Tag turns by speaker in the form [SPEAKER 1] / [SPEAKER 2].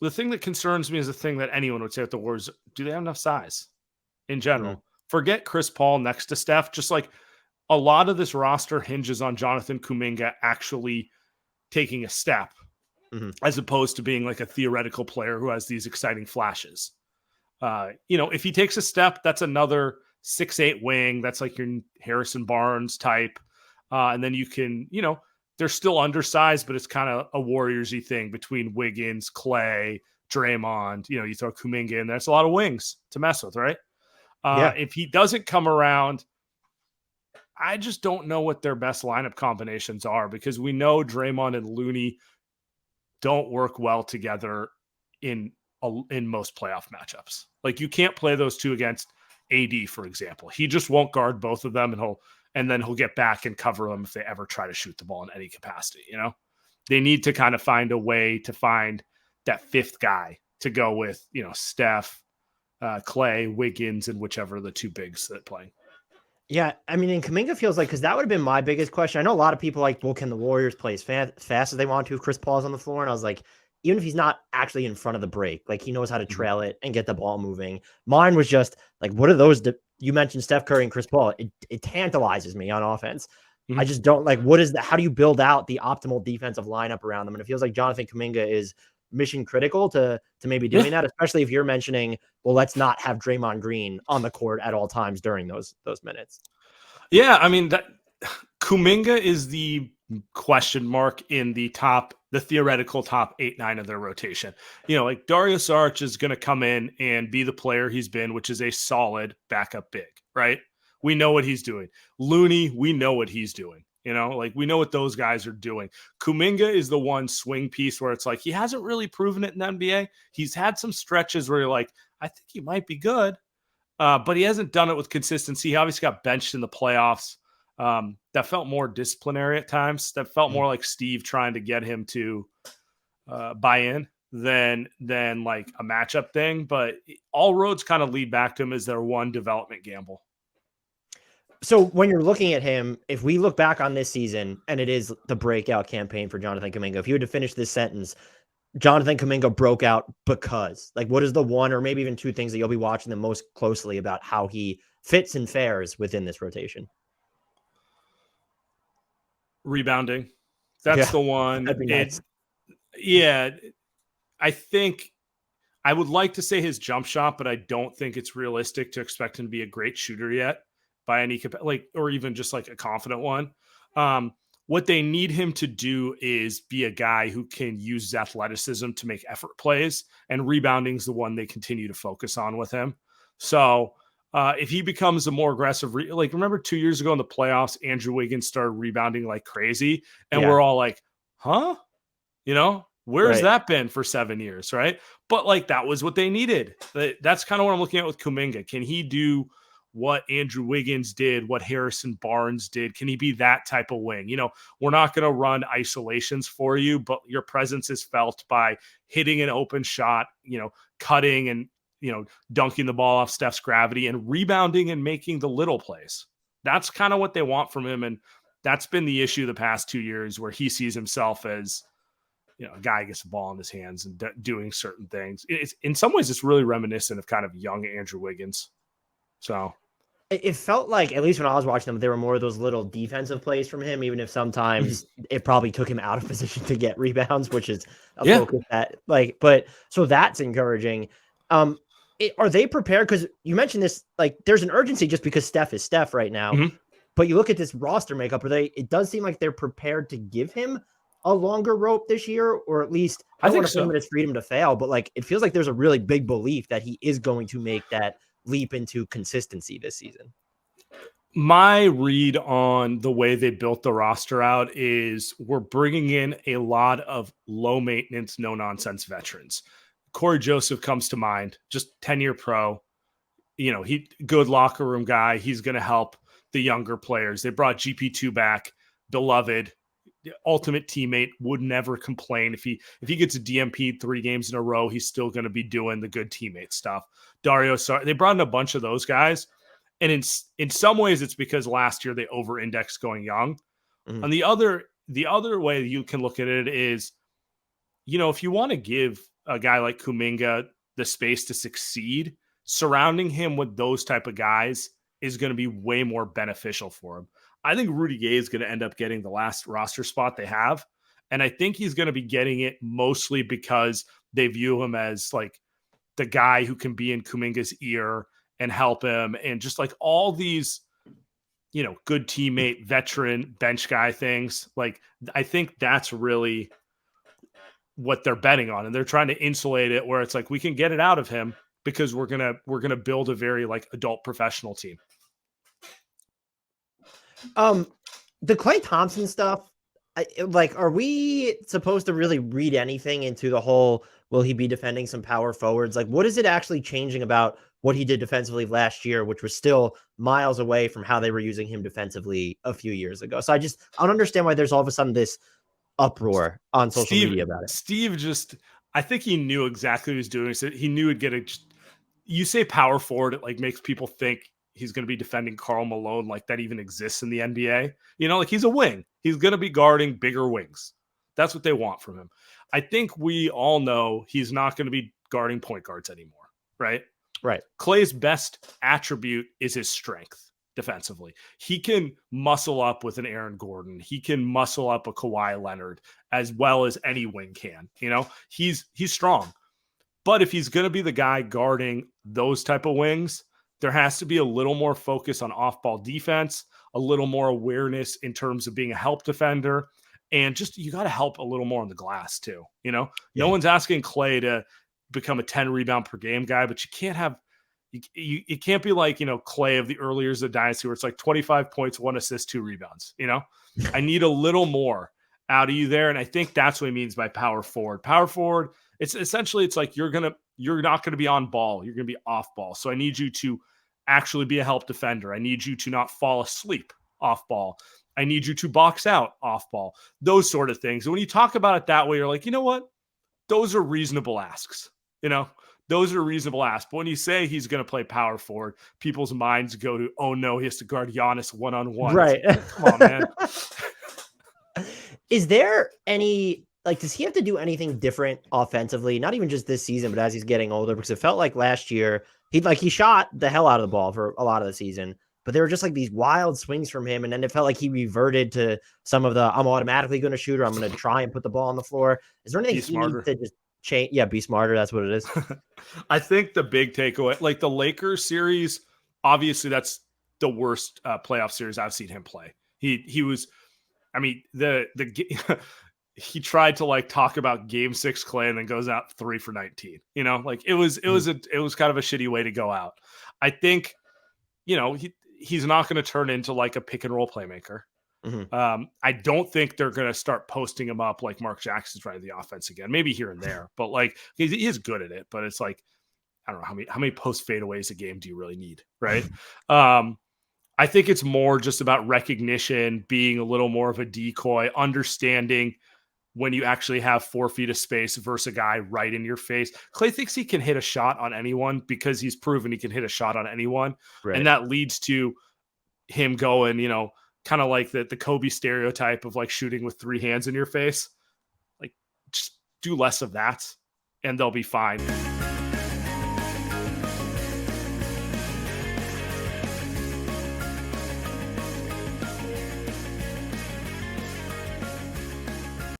[SPEAKER 1] the thing that concerns me is the thing that anyone would say at the Warriors. Do they have enough size in general?
[SPEAKER 2] Mm-hmm.
[SPEAKER 1] Forget Chris Paul next to Steph. Just like a lot of this roster hinges on Jonathan Kuminga actually taking a step as opposed to being like a theoretical player who has these exciting flashes. If he takes a step, that's another 6'8" wing. That's like your Harrison Barnes type. And then you can, they're still undersized, but it's kind of a Warriors-y thing between Wiggins, Klay, Draymond. You throw Kuminga in there. It's a lot of wings to mess with, right? If he doesn't come around, I just don't know what their best lineup combinations are, because we know Draymond and Looney don't work well together in most playoff matchups. Like, you can't play those two against AD, for example. He just won't guard both of them, and then he'll get back and cover them if they ever try to shoot the ball in any capacity. They need to kind of find a way to find that fifth guy to go with, Steph, Klay, Wiggins, and whichever of the two bigs that playing.
[SPEAKER 2] Yeah, I mean, and Kuminga feels like, because that would have been my biggest question. I know a lot of people like, well, can the Warriors play as fast as they want to if Chris Paul's on the floor? And I was like, even if he's not actually in front of the break, like, he knows how to trail it and get the ball moving. Mine was just like, what are those? You mentioned Steph Curry and Chris Paul. It tantalizes me on offense. I just don't like, what is that? How do you build out the optimal defensive lineup around them? And it feels like Jonathan Kuminga is mission critical to maybe doing that, especially if you're mentioning, well, let's not have Draymond Green on the court at all times during those minutes.
[SPEAKER 1] Yeah, I mean, that Kuminga is the question mark in the theoretical top 8-9 of their rotation. Like Dario Saric is going to come in and be the player he's been, which is a solid backup big, right? We know what he's doing. Looney, we know what he's doing. Like, we know what those guys are doing. Kuminga is the one swing piece where it's like, he hasn't really proven it in the NBA. He's had some stretches where you're like, I think he might be good, but he hasn't done it with consistency. He obviously got benched in the playoffs. That felt more disciplinary at times. That felt more like Steve trying to get him to buy in than like a matchup thing. But all roads kind of lead back to him as their one development gamble.
[SPEAKER 2] So when you're looking at him, if we look back on this season, and it is the breakout campaign for Jonathan Kuminga, if you were to finish this sentence, Jonathan Kuminga broke out because, like, what is the one or maybe even two things that you'll be watching the most closely about how he fits and fares within this rotation?
[SPEAKER 1] Rebounding. That's the one.
[SPEAKER 2] That'd be nice.
[SPEAKER 1] I think I would like to say his jump shot, but I don't think it's realistic to expect him to be a great shooter yet by any, or even just like a confident one. What they need him to do is be a guy who can use his athleticism to make effort plays, and rebounding is the one they continue to focus on with him. So if he becomes a more aggressive, remember 2 years ago in the playoffs, Andrew Wiggins started rebounding like crazy, and we're all like, huh? Where's that been for 7 years, right? But like, that was what they needed. That's kind of what I'm looking at with Kuminga. Can he do what Andrew Wiggins did, what Harrison Barnes did? Can he be that type of wing? We're not going to run isolations for you, but your presence is felt by hitting an open shot, cutting and, dunking the ball off Steph's gravity, and rebounding and making the little plays. That's kind of what they want from him. And that's been the issue the past 2 years, where he sees himself as, a guy gets the ball in his hands and doing certain things. It's, in some ways, it's really reminiscent of kind of young Andrew Wiggins. So
[SPEAKER 2] it felt like, at least when I was watching them, there were more of those little defensive plays from him, even if sometimes it probably took him out of position to get rebounds, which is a focus that, but so that's encouraging. Are they prepared? Because you mentioned this, like, there's an urgency just because Steph is Steph right now, but you look at this roster makeup, it does seem like they're prepared to give him a longer rope this year, or at least I don't want to limit his freedom to fail, but like, it feels like there's a really big belief that he is going to make that leap into consistency this season.
[SPEAKER 1] My read on the way they built the roster out is we're bringing in a lot of low maintenance, no nonsense veterans. Corey Joseph comes to mind, just 10-year pro, he good locker room guy. He's going to help the younger players. They brought GP2 back, beloved, ultimate teammate, would never complain. If he gets a DMP 3 games in a row, he's still going to be doing the good teammate stuff. Dario, they brought in a bunch of those guys. And in some ways, it's because last year they over-indexed going young. Mm-hmm. And the other way you can look at it is, if you want to give a guy like Kuminga the space to succeed, surrounding him with those type of guys is going to be way more beneficial for him. I think Rudy Gay is going to end up getting the last roster spot they have. And I think he's going to be getting it mostly because they view him as like the guy who can be in Kuminga's ear and help him. And just like all these, you know, good teammate, veteran, bench guy things. Like, I think that's really what they're betting on. And they're trying to insulate it where it's like, we can get it out of him because we're going to build a very like adult professional team.
[SPEAKER 2] The Klay Thompson stuff, are we supposed to really read anything into the whole, will he be defending some power forwards? Like, what is it actually changing about what he did defensively last year, which was still miles away from how they were using him defensively a few years ago? So I don't understand why there's all of a sudden this uproar on social media about it.
[SPEAKER 1] Steve I think he knew exactly what he was doing. So he knew it'd get you say power forward, it like makes people think he's going to be defending Karl Malone, like that even exists in the NBA. You know, like he's a wing. He's going to be guarding bigger wings. That's what they want from him. I think we all know he's not going to be guarding point guards anymore, right?
[SPEAKER 2] Right.
[SPEAKER 1] Klay's best attribute is his strength defensively. He can muscle up with an Aaron Gordon. He can muscle up a Kawhi Leonard as well as any wing can. You know, he's strong. But if he's going to be the guy guarding those type of wings, there has to be a little more focus on off-ball defense, a little more awareness in terms of being a help defender, and just you got to help a little more on the glass too. You know, No one's asking Klay to become a 10 rebound per game guy, but you can't have it can't be like, you know, Klay of the early years of the dynasty where it's like 25 points, 1 assist, 2 rebounds. You know, I need a little more out of you there, and I think that's what he means by power forward. Power forward, it's essentially it's like you're not going to be on ball. You're going to be off ball. So I need you to actually be a help defender. I need you to not fall asleep off ball. I need you to box out off ball. Those sort of things. And when you talk about it that way, you're like, you know what? Those are reasonable asks. You know, those are reasonable asks. But when you say he's going to play power forward, people's minds go to, oh no, he has to guard Giannis one-on-one.
[SPEAKER 2] Right.
[SPEAKER 1] Like, come on, man.
[SPEAKER 2] Is there any, like, does he have to do anything different offensively? Not even just this season, but as he's getting older, because it felt like last year he shot the hell out of the ball for a lot of the season, but there were just like these wild swings from him. And then it felt like he reverted to some of the, I'm automatically going to shoot, or I'm going to try and put the ball on the floor. Is there anything he needs to just change? Yeah, be smarter. That's what it is.
[SPEAKER 1] I think the big takeaway, like the Lakers series, obviously that's the worst playoff series I've seen him play. He was, I mean, he tried to like talk about game 6 Klay and then goes out 3 for 19, you know, like it was kind of a shitty way to go out. I think, you know, he's not going to turn into like a pick and roll playmaker. Mm-hmm. I don't think they're going to start posting him up like Mark Jackson's running the offense again, maybe here and there, but like he is good at it, but it's like, I don't know how many post fadeaways a game do you really need? Right. I think it's more just about recognition, being a little more of a decoy, understanding when you actually have 4 feet of space versus a guy right in your face. Klay thinks he can hit a shot on anyone because he's proven he can hit a shot on anyone. Right. And that leads to him going, you know, kind of like the Kobe stereotype of like shooting with 3 hands in your face. Like, just do less of that and they'll be fine.